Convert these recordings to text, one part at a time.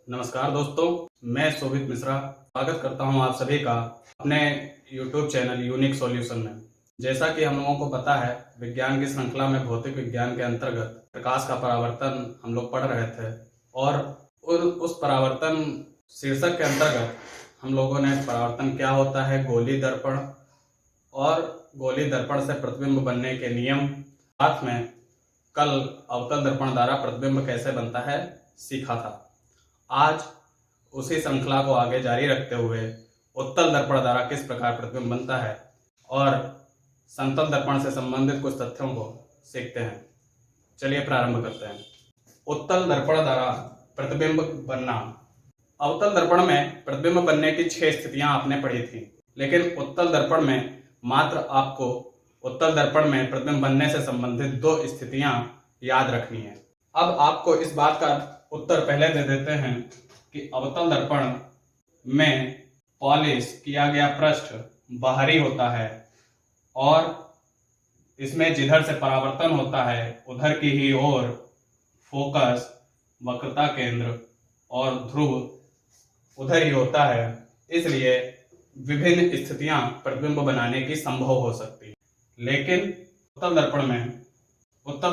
नमस्कार दोस्तों, मैं शोभित मिश्रा स्वागत करता हूं आप सभी का अपने YouTube चैनल यूनिक सॉल्यूशन में। जैसा कि हम लोगों को पता है, विज्ञान की श्रृंखला में भौतिक विज्ञान के अंतर्गत प्रकाश का परावर्तन हम लोग पढ़ रहे थे और उस परावर्तन शीर्षक के अंतर्गत हम लोगों ने परावर्तन क्या होता है, गोलीय दर्पण और गोलीय दर्पण से प्रतिबिंब बनने के नियम, साथ में कल अवतल दर्पण द्वारा प्रतिबिंब कैसे बनता है सीखा था। आज उसी श्रृंखला को आगे जारी रखते हुए उत्तल दर्पण द्वारा किस प्रकार प्रतिबिंब बनता है और समतल दर्पण से संबंधित कुछ तथ्यों को सीखते हैं। चलिए प्रारंभ करते हैं। उत्तल दर्पण द्वारा प्रतिबिंब बनना। अवतल दर्पण में प्रतिबिंब बनने की 6 स्थितियां आपने पढ़ी थी, लेकिन उत्तल दर्पण में मात्र आपको उत्तल दर्पण में प्रतिबिंब बनने से संबंधित 2 स्थितियां याद रखनी है। अब आपको इस बात का उत्तर पहले दे देते हैं कि अवतल दर्पण में पॉलिश किया गया पृष्ठ बाहरी होता है और इसमें जिधर से परावर्तन होता है उधर की ही ओर फोकस, वक्रता केंद्र और ध्रुव उधर ही होता है। इसलिए विभिन्न स्थितियां प्रतिबिंब बनाने की संभव हो सकती है। लेकिन उत्तल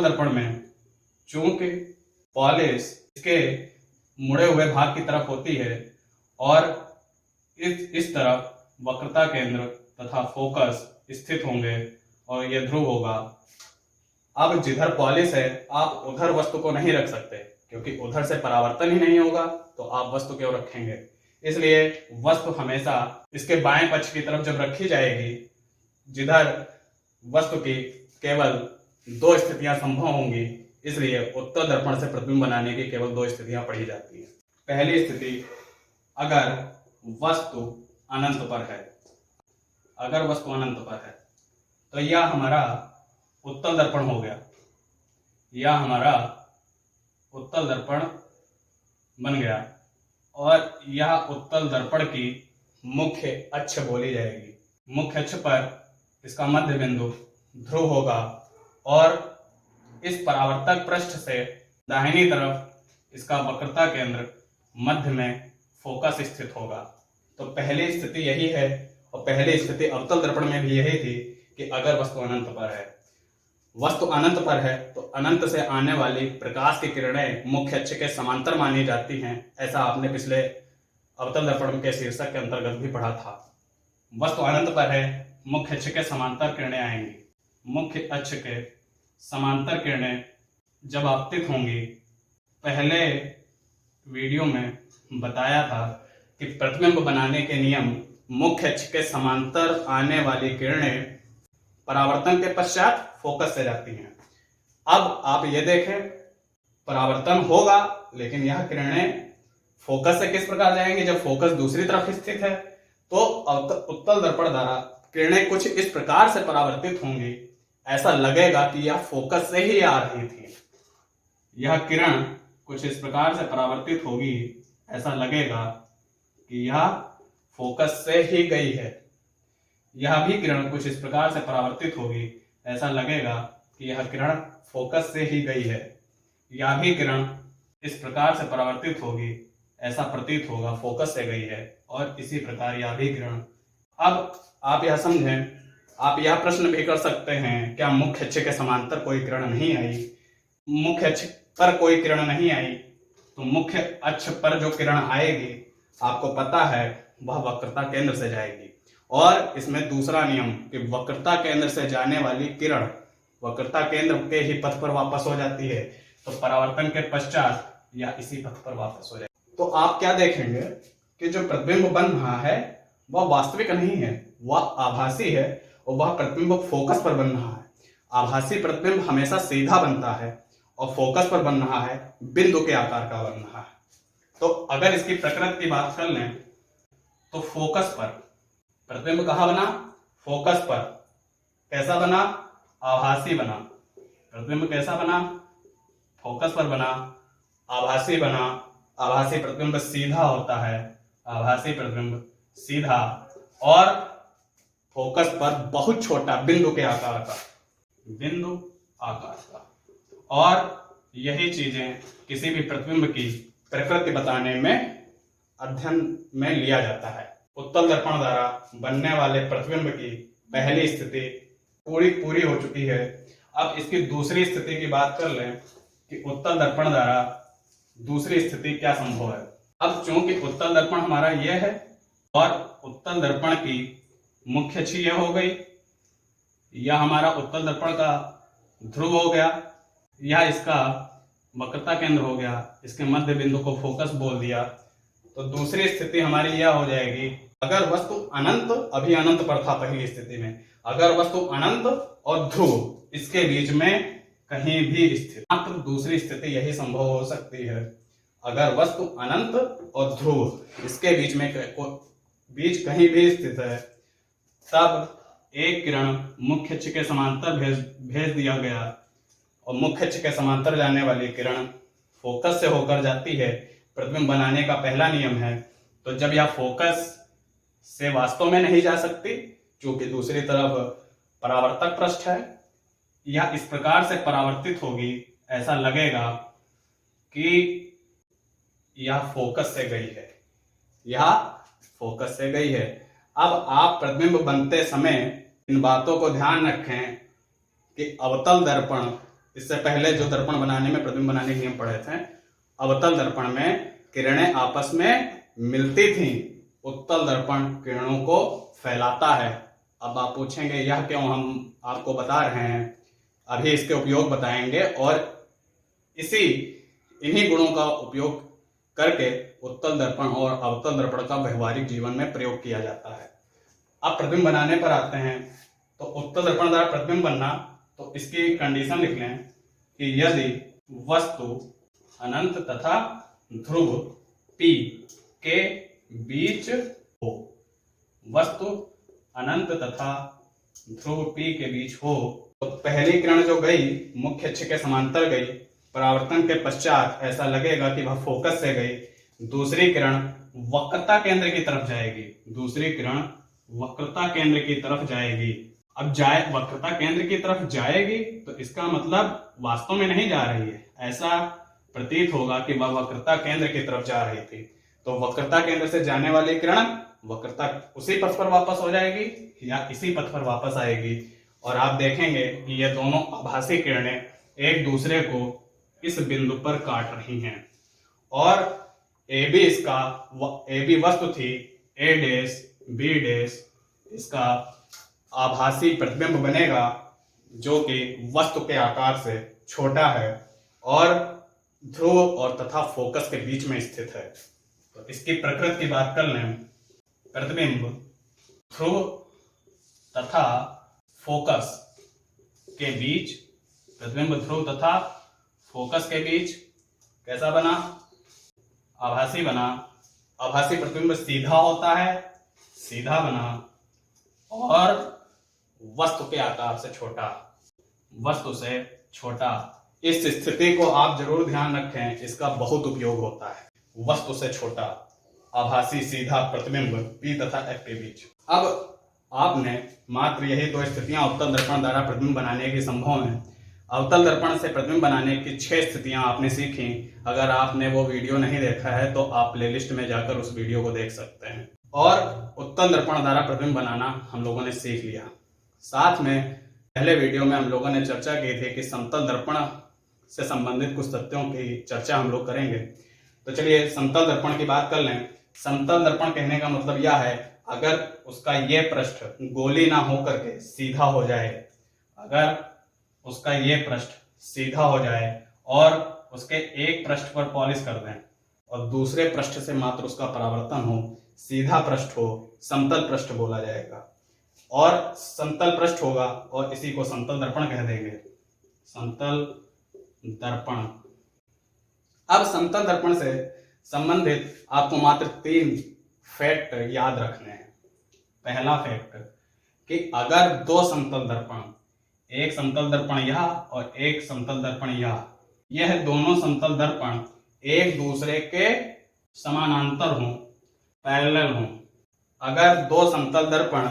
दर्पण में चूंकि पॉलिश इसके मुड़े हुए भाग की तरफ होती है और इस तरफ वक्रता केंद्र तथा फोकस स्थित होंगे और यह ध्रुव होगा। अब जिधर पॉलिश है आप उधर वस्तु को नहीं रख सकते, क्योंकि उधर से परावर्तन ही नहीं होगा, तो आप वस्तु क्यों रखेंगे। इसलिए वस्तु हमेशा इसके बाएं पक्ष की तरफ जब रखी जाएगी, जिधर वस्तु की केवल 2 स्थितियां संभव होंगी, इसलिए उत्तल दर्पण से प्रतिबिंब बनाने की केवल 2 स्थितियां पढ़ी जाती हैं। पहली स्थिति, अगर वस्तु अनंत पर है। अगर वस्तु अनंत पर है तो यह हमारा उत्तल दर्पण हो गया, यह हमारा उत्तल दर्पण बन गया और यह उत्तल दर्पण की मुख्य अक्ष बोली जाएगी। मुख्य अक्ष पर इसका मध्य बिंदु ध्रुव होगा और इस परावर्तक पृष्ठ से दाहिनी तरफ इसका वक्रता केंद्र मध्य में फोकस स्थित होगा। तो पहली स्थिति यही है और पहली स्थिति अवतल दर्पण में भी यही थी कि अगर वस्तु अनंत पर है। वस्तु अनंत पर है तो अनंत से आने वाली प्रकाश की किरणें मुख्य अक्ष के समांतर मानी जाती हैं। ऐसा आपने पिछले अवतल दर्पण के शीर्षक के अंतर्गत भी पढ़ा था। वस्तु अनंत पर है, मुख्य अक्ष के समांतर किरणें आएंगी। मुख्य अक्ष के समांतर किरणें जब आपतित होंगी, पहले वीडियो में बताया था कि प्रतिबिंब बनाने के नियम मुख्य अक्ष के समांतर आने वाली किरणें परावर्तन के पश्चात फोकस से जाती हैं। अब आप ये देखें, परावर्तन होगा लेकिन यह किरणें फोकस से किस प्रकार जाएंगी। जब फोकस दूसरी तरफ स्थित है तो उत्तल दर्पण द्वारा किरणें कुछ इस प्रकार से परावर्तित होंगी, ऐसा लगेगा कि यह फोकस से ही आ रही थी। यह किरण कुछ इस प्रकार से परावर्तित होगी, ऐसा लगेगा कि यह फोकस से ही गई है। यह भी किरण कुछ इस प्रकार से परावर्तित होगी, ऐसा लगेगा कि यह किरण फोकस से ही गई है। यह भी किरण इस प्रकार से परावर्तित होगी, ऐसा प्रतीत होगा फोकस से गई है। और इसी प्रकार यह भी किरण। अब आप यह समझें, आप यह प्रश्न भी कर सकते हैं, क्या मुख्य अक्ष के समांतर कोई किरण नहीं आई। मुख्य अक्ष पर कोई किरण नहीं आई तो मुख्य अक्ष पर जो किरण आएगी आपको पता है वह वक्रता केंद्र से जाएगी। और इसमें दूसरा नियम कि वक्रता केंद्र से जाने वाली किरण वक्रता केंद्र के ही पथ पर वापस हो जाती है, तो परावर्तन के पश्चात यह इसी पथ पर वापस हो जाएगी। तो आप क्या देखेंगे कि जो प्रतिबिंब बन रहा है वह वास्तविक नहीं है, वह आभासी है और वह प्रतिबिंब फोकस पर बन रहा है। आभासी प्रतिबिंब हमेशा सीधा बनता है और फोकस पर बन रहा है बिंदु के आकार का बन रहा है। तो अगर इसकी प्रकृति की बात कर लें तो फोकस पर प्रतिबिंब कहाँ बना, फोकस पर। कैसा बना, आभासी बना। प्रतिबिंब कैसा बना, फोकस पर बना, आभासी बना। आभासी प्रतिबिंब सीधा होता है, आभासी प्रतिबिंब सीधा और फोकस पर बहुत छोटा बिंदु के आकार का, बिंदु आकार का। और यही चीजें किसी भी प्रतिबिंब की प्रकृति बताने में अध्ययन में लिया जाता है। उत्तल दर्पण द्वारा बनने वाले प्रतिबिंब की पहली स्थिति पूरी हो चुकी है। अब इसकी दूसरी स्थिति की बात कर लें कि उत्तल दर्पण द्वारा दूसरी स्थिति क्या संभव है। अब चूंकि उत्तल दर्पण हमारा यह है और उत्तल दर्पण की मुख्य अक्ष यह हो गई, यह हमारा उत्तल दर्पण का ध्रुव हो गया, यह इसका वक्रता केंद्र हो गया, इसके मध्य बिंदु को फोकस बोल दिया। तो दूसरी स्थिति हमारी यह हो जाएगी, अगर वस्तु अनंत, अभी अनंत पर था पहली स्थिति में, अगर वस्तु अनंत और ध्रुव इसके बीच में कहीं भी स्थित, मात्र दूसरी स्थिति यही संभव हो सकती है। अगर वस्तु अनंत और ध्रुव इसके बीच में कहीं भी स्थित है, तब एक किरण मुख्य अक्ष के समांतर भेज दिया गया और मुख्य अक्ष के समांतर जाने वाली किरण फोकस से होकर जाती है। प्रतिबिंब बनाने का पहला नियम है। तो जब यह फोकस से वास्तव में नहीं जा सकती, क्योंकि दूसरी तरफ परावर्तक पृष्ठ है, यह इस प्रकार से परावर्तित होगी, ऐसा लगेगा कि यह फोकस से गई है, यह फोकस से गई है। अब आप प्रतिबिंब बनते समय इन बातों को ध्यान रखें कि अवतल दर्पण, इससे पहले जो दर्पण बनाने में प्रतिबिंब बनाने के नियम पढ़े थे, अवतल दर्पण में किरणें आपस में मिलती थीं, उत्तल दर्पण किरणों को फैलाता है। अब आप पूछेंगे यह क्यों हम आपको बता रहे हैं, अभी इसके उपयोग बताएंगे और इन्हीं गुणों का उपयोग करके उत्तल दर्पण और अवतल दर्पण का व्यवहारिक जीवन में प्रयोग किया जाता है। अब प्रतिबिंब बनाने पर आते हैं। तो उत्तल दर्पण द्वारा प्रतिबिंब बनना, तो इसकी कंडीशन लिख लें कि यदि वस्तु अनंत तथा ध्रुव P के बीच हो, वस्तु अनंत तथा ध्रुव P के बीच हो, तो पहली किरण जो गई मुख्य अक्ष के समांतर गई, परावर्तन के पश्चात ऐसा लगेगा कि वह फोकस से गई। दूसरी किरण वक्रता केंद्र की तरफ जाएगी, दूसरी किरण वक्रता केंद्र की तरफ जाएगी। अब वक्रता केंद्र की तरफ जाएगी तो इसका मतलब वास्तव में नहीं जा रही है, ऐसा प्रतीत होगा कि वह वक्रता केंद्र की तरफ जा रही थी। तो वक्रता केंद्र से जाने वाली किरण वक्रता उसी पथ पर वापस हो जाएगी या इसी पथ पर वापस आएगी, और आप देखेंगे कि ये दोनों आभासी किरणें एक दूसरे को इस बिंदु पर काट रही हैं। और AB वस्तु थी, A डैश B डैश, इसका आभासी प्रतिबिंब बनेगा जो कि वस्तु के आकार से छोटा है और ध्रुव और तथा फोकस के बीच में स्थित है। तो इसकी प्रकृति की बात कर लें, प्रतिबिंब ध्रुव तथा फोकस के बीच, प्रतिबिंब ध्रुव तथा फोकस के बीच कैसा बना, आभासी बना। आभासी प्रतिबिंब सीधा होता है, सीधा बना और वस्तु के आकार से छोटा, वस्तु से छोटा। इस स्थिति को आप जरूर ध्यान रखें, इसका बहुत उपयोग होता है। वस्तु से छोटा, आभासी सीधा प्रतिबिंब P तथा F के बीच। अब आपने मात्र यही दो स्थितियां उत्तल दर्पण द्वारा प्रतिबिंब बनाने की संभव है। अवतल दर्पण से प्रतिबिंब बनाने की 6 स्थितियां आपने सीखी। अगर आपने वो वीडियो नहीं देखा है तो आप प्लेलिस्ट में जाकर उस वीडियो को देख सकते हैं। और उत्तल दर्पण द्वारा प्रतिबिंब बनाना हम लोगों ने सीख लिया। साथ में पहले वीडियो में हम लोगों ने चर्चा की थी कि समतल दर्पण से संबंधित कुछ तथ्यों की चर्चा हम लोग करेंगे। तो चलिए समतल दर्पण की बात कर लें। समतल दर्पण कहने का मतलब यह है, अगर उसका ये पृष्ठ गोली ना होकर के सीधा हो जाए, अगर उसका ये पृष्ठ सीधा हो जाए और उसके एक पृष्ठ पर पॉलिश कर दें और दूसरे पृष्ठ से मात्र उसका परावर्तन हो, सीधा पृष्ठ हो, समतल पृष्ठ बोला जाएगा। और समतल पृष्ठ होगा और इसी को समतल दर्पण कह देंगे, समतल दर्पण। अब समतल दर्पण से संबंधित आपको मात्र 3 फैक्ट याद रखने हैं। पहला फैक्ट कि अगर 2 समतल दर्पण, एक समतल दर्पण यह और एक समतल दर्पण यह दोनों समतल दर्पण एक दूसरे के समानांतर हों, पैरेलल हों, अगर 2 समतल दर्पण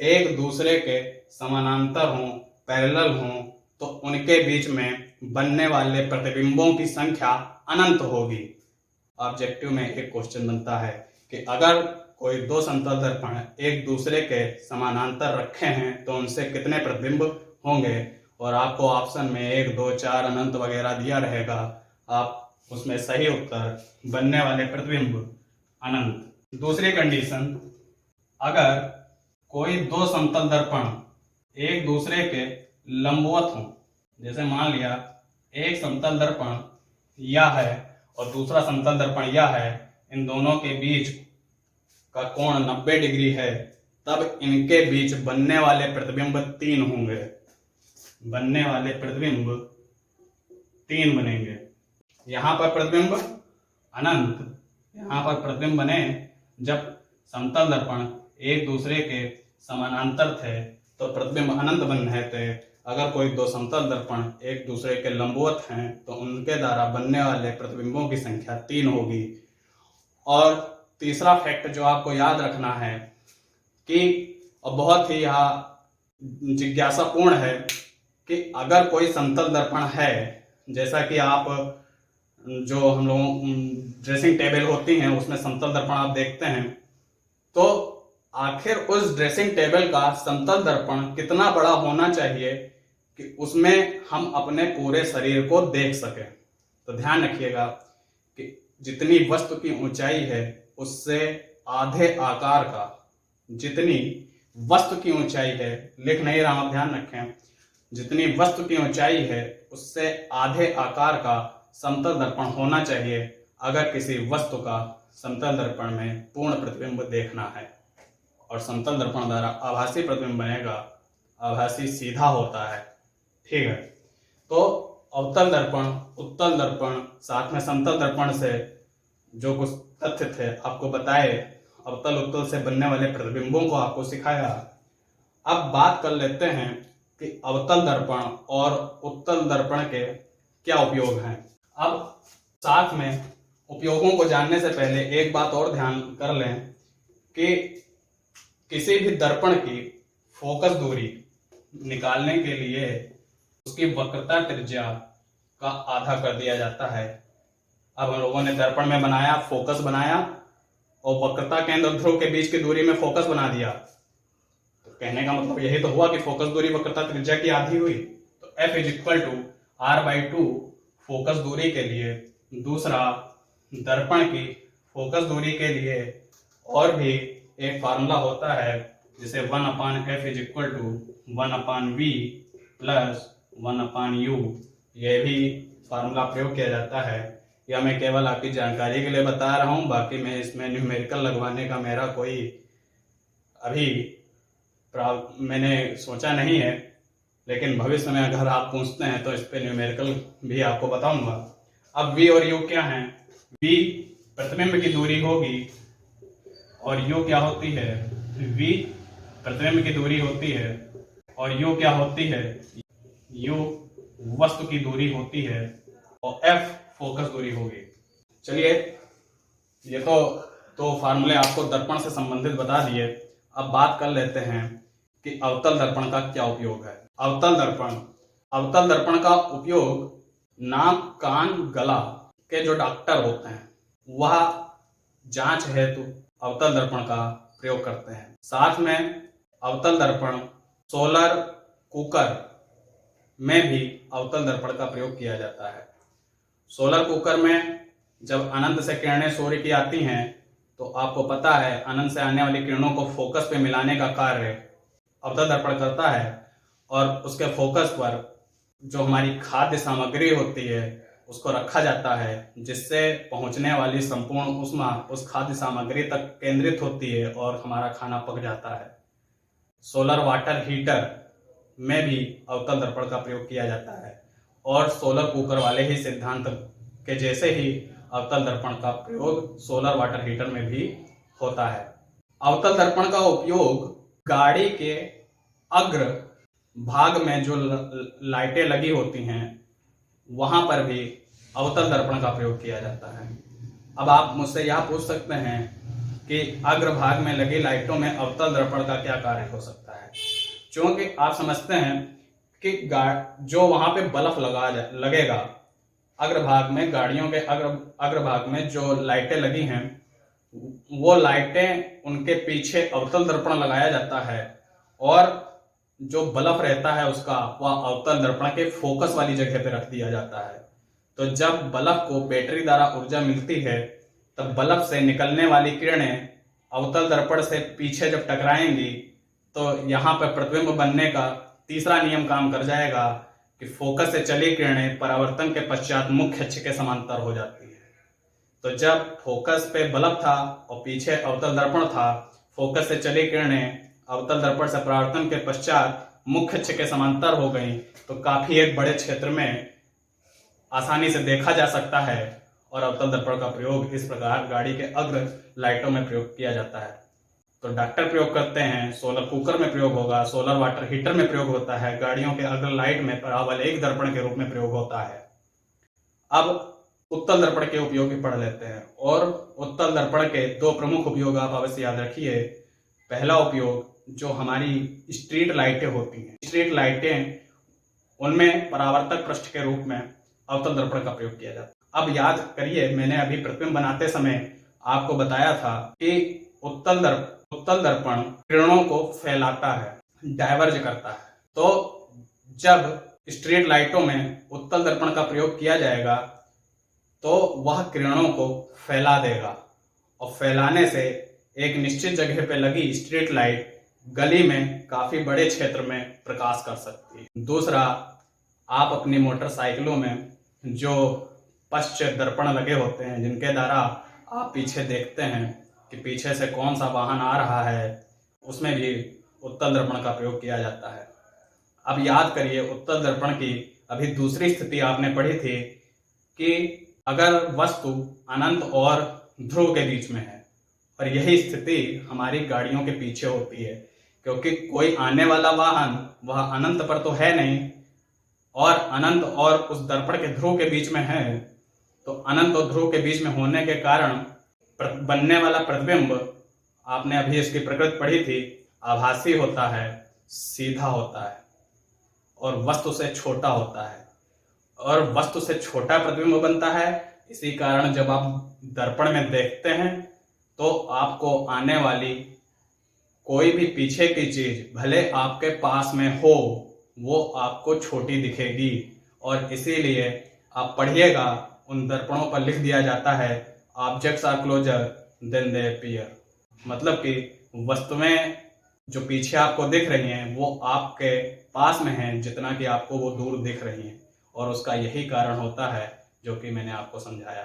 एक दूसरे के समानांतर हों, पैरेलल हों, तो उनके बीच में बनने वाले प्रतिबिंबों की संख्या अनंत होगी। ऑब्जेक्टिव में एक क्वेश्चन बनता है कि अगर कोई दो समतल दर्पण एक दूसरे के समानांतर रखे हैं तो उनसे कितने प्रतिबिंब होंगे, और आपको ऑप्शन में 1, 2, 4 अनंत वगैरह दिया रहेगा। आप उसमें सही उत्तर बनने वाले प्रतिबिंब अनंत। दूसरी कंडीशन, अगर कोई दो समतल दर्पण एक दूसरे के लंबवत हों, जैसे मान लिया एक समतल दर्पण यह है और दूसरा समतल दर्पण यह है, इन दोनों के बीच का कोण 90 डिग्री है, तब इनके बीच बनने वाले प्रतिबिंब 3 होंगे। बनने वाले प्रतिबिंब 3 बनेंगे। यहां पर प्रतिबिंब अनंत, यहां पर प्रतिबिंब बने जब समतल दर्पण एक दूसरे के समानांतर थे तो प्रतिबिंब अनंत बन रहे थे। अगर कोई दो समतल दर्पण एक दूसरे के लंबवत हैं तो उनके द्वारा बनने वाले प्रतिबिंबों की संख्या 3 होगी। और तीसरा फैक्ट जो आपको याद रखना है कि बहुत ही यह जिज्ञासापूर्ण है कि अगर कोई समतल दर्पण है, जैसा कि आप जो हम लोग ड्रेसिंग टेबल होती हैं उसमें समतल दर्पण आप देखते हैं, तो आखिर उस ड्रेसिंग टेबल का समतल दर्पण कितना बड़ा होना चाहिए कि उसमें हम अपने पूरे शरीर को देख सकें। तो ध्यान रखिएगा कि जितनी वस्तु की ऊंचाई है उससे आधे आकार का, जितनी वस्तु की ऊंचाई है, लिख नहीं रहा हूं, ध्यान रखें, जितनी वस्तु की ऊंचाई है उससे आधे आकार का समतल दर्पण होना चाहिए अगर किसी वस्तु का समतल दर्पण में पूर्ण प्रतिबिंब देखना है। और समतल दर्पण द्वारा आभासी प्रतिबिंब बनेगा। आभासी सीधा होता है, ठीक है। तो अवतल दर्पण, उत्तल दर्पण, साथ में समतल दर्पण से जो कुछ तथ्य थे आपको बताए, अवतल उत्तल से बनने वाले प्रतिबिंबों को आपको सिखाया। अब बात कर लेते हैं कि अवतल दर्पण और उत्तल दर्पण के क्या उपयोग हैं। अब साथ में उपयोगों को जानने से पहले एक बात और ध्यान कर लें कि किसी भी दर्पण की फोकस दूरी निकालने के लिए उसकी वक्रता त्रिज्या का आधा कर दिया जाता है। अब हम लोगों ने दर्पण में बनाया, फोकस बनाया और वक्रता केंद्र ध्रुव के बीच की दूरी में फोकस बना दिया, तो कहने का मतलब यही तो हुआ कि फोकस दूरी वक्रता त्रिज्या की आधी हुई। तो F = R/2 फोकस दूरी के लिए। दूसरा, दर्पण की फोकस दूरी के लिए और भी एक फार्मूला होता है जिसे 1/F = 1/V + 1/U, यह भी फार्मूला प्रयोग किया जाता है। यह मैं केवल आपकी जानकारी के लिए बता रहा हूं, बाकी मैं इसमें न्यूमेरिकल लगवाने का मेरा कोई अभी मैंने सोचा नहीं है, लेकिन भविष्य में अगर आप पूछते हैं तो इस पे न्यूमेरिकल भी आपको बताऊंगा। अब V और U क्या है? V प्रतिबिंब की दूरी होगी और U क्या होती है? V प्रतिबिंब की दूरी होती है और U क्या होती है? U वस्तु की दूरी होती है और F फोकस दूरी होगी। चलिए, ये तो फार्मूले आपको दर्पण से संबंधित बता दिए। अब बात कर लेते हैं कि अवतल दर्पण का क्या उपयोग है। अवतल दर्पण का उपयोग नाक, कान, गला के जो डॉक्टर होते हैं वह जांच हेतु अवतल दर्पण का प्रयोग करते हैं। साथ में अवतल दर्पण सोलर कुकर में भी अवतल दर्पण का प्रयोग किया जाता है। सोलर कुकर में जब अनंत से किरणें सूर्य की आती हैं तो आपको पता है अनंत से आने वाली किरणों को फोकस पे मिलाने का कार्य अवतल दर्पण करता है, और उसके फोकस पर जो हमारी खाद्य सामग्री होती है उसको रखा जाता है, जिससे पहुंचने वाली संपूर्ण ऊष्मा उस खाद्य सामग्री तक केंद्रित होती है और हमारा खाना पक जाता है। सोलर वाटर हीटर में भी अवतल दर्पण का प्रयोग किया जाता है और सोलर कुकर वाले ही सिद्धांत के जैसे ही अवतल दर्पण का प्रयोग सोलर वाटर हीटर में भी होता है। अवतल दर्पण का उपयोग गाड़ी के अग्र भाग में जो लाइटें लगी होती हैं वहां पर भी अवतल दर्पण का प्रयोग किया जाता है। अब आप मुझसे यह पूछ सकते हैं कि अग्र भाग में लगी लाइटों में अवतल दर्पण का क्या कार्य हो सकता है। क्योंकि आप समझते हैं कि जो वहां पे बल्ब लगेगा अग्रभाग में, गाड़ियों के अग्रभाग में जो लाइटें लगी हैं, वो लाइटें उनके पीछे अवतल दर्पण लगाया जाता है और जो बल्ब रहता है उसका, वह अवतल दर्पण के फोकस वाली जगह पे रख दिया जाता है। तो जब बल्ब को बैटरी द्वारा ऊर्जा मिलती है, तब बल्ब से निकलने वाली किरणें अवतल दर्पण से पीछे जब टकराएंगी, तो यहाँ पर प्रतिबिंब बनने का तीसरा नियम काम कर जाएगा कि फोकस से चली किरणें परावर्तन के पश्चात मुख्य अक्ष के समांतर हो जाती है। तो जब फोकस पे बल्ब था और पीछे अवतल दर्पण था, फोकस से चली किरणें अवतल दर्पण से परावर्तन के पश्चात मुख्य अक्ष के समांतर हो गई, तो काफी एक बड़े क्षेत्र में आसानी से देखा जा सकता है। और अवतल दर्पण का प्रयोग इस प्रकार गाड़ी के अग्र लाइटों में प्रयोग किया जाता है। तो डॉक्टर प्रयोग करते हैं, सोलर कुकर में प्रयोग होगा, सोलर वाटर हीटर में प्रयोग होता है, गाड़ियों के अग्र लाइट में परावलयिक दर्पण के रूप में प्रयोग होता है। अब उत्तल दर्पण के उपयोग भी पढ़ लेते हैं। और उत्तल दर्पण के दो प्रमुख उपयोग आप अवश्य याद रखिए। पहला उपयोग जो हमारी स्ट्रीट लाइटें होती हैं, स्ट्रीट लाइटें, उनमें परावर्तक पृष्ठ के रूप में अवतल दर्पण का प्रयोग किया जाता है। अब याद करिए, मैंने अभी प्रतिबिंब बनाते समय आपको बताया था कि उत्तल दर्पण किरणों को फैलाता है, डायवर्ज करता है। तो जब स्ट्रीट लाइटों में उत्तल दर्पण का प्रयोग किया जाएगा तो वह किरणों को फैला देगा और फैलाने से एक निश्चित जगह पे लगी स्ट्रीट लाइट गली में काफी बड़े क्षेत्र में प्रकाश कर सकती है। दूसरा, आप अपनी मोटरसाइकिलों में जो पश्च दर्पण लगे होते हैं, जिनके द्वारा आप पीछे देखते हैं कि पीछे से कौन सा वाहन आ रहा है, उसमें भी उत्तल दर्पण का प्रयोग किया जाता है। अब याद करिए, उत्तल दर्पण की अभी दूसरी स्थिति आपने पढ़ी थी कि अगर वस्तु अनंत और ध्रुव के बीच में है, और यही स्थिति हमारी गाड़ियों के पीछे होती है, क्योंकि कोई आने वाला वाहन वह अनंत पर तो है नहीं, और अनंत और उस दर्पण के ध्रुव के बीच में है। तो अनंत और ध्रुव के बीच में होने के कारण बनने वाला प्रतिबिंब, आपने अभी इसकी प्रकृति पढ़ी थी, आभासी होता है, सीधा होता है और वस्तु से छोटा होता है। और वस्तु से छोटा प्रतिबिंब बनता है। इसी कारण जब आप दर्पण में देखते हैं तो आपको आने वाली कोई भी पीछे की चीज भले आपके पास में हो, वो आपको छोटी दिखेगी। और इसीलिए आप पढ़िएगा, उन दर्पणों पर लिख दिया जाता है objects are closer than they appear. मतलब कि वस्तुएं जो पीछे आपको दिख रही हैं वो आपके पास में हैं जितना कि आपको वो दूर दिख रही हैं। और उसका यही कारण होता है जो कि मैंने आपको समझाया।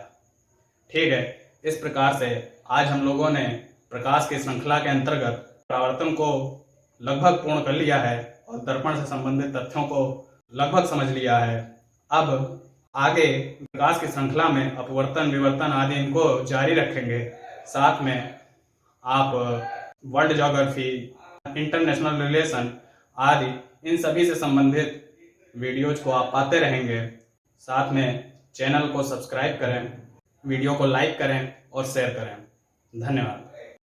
ठीक है, इस प्रकार से आज हम लोगों ने प्रकाश की श्रृंखला के अंतर्गत परावर्तन को लगभग पूर्ण कर लिया है और दर्पण से संबंधित तथ्यों को लगभग समझ लिया है। अब आगे प्रकाश की श्रृंखला में अपवर्तन, विवर्तन आदि इनको जारी रखेंगे। साथ में आप वर्ल्ड ज्योग्राफी, इंटरनेशनल रिलेशन आदि इन सभी से संबंधित वीडियोज को आप पाते रहेंगे। साथ में चैनल को सब्सक्राइब करें, वीडियो को लाइक करें और शेयर करें। धन्यवाद।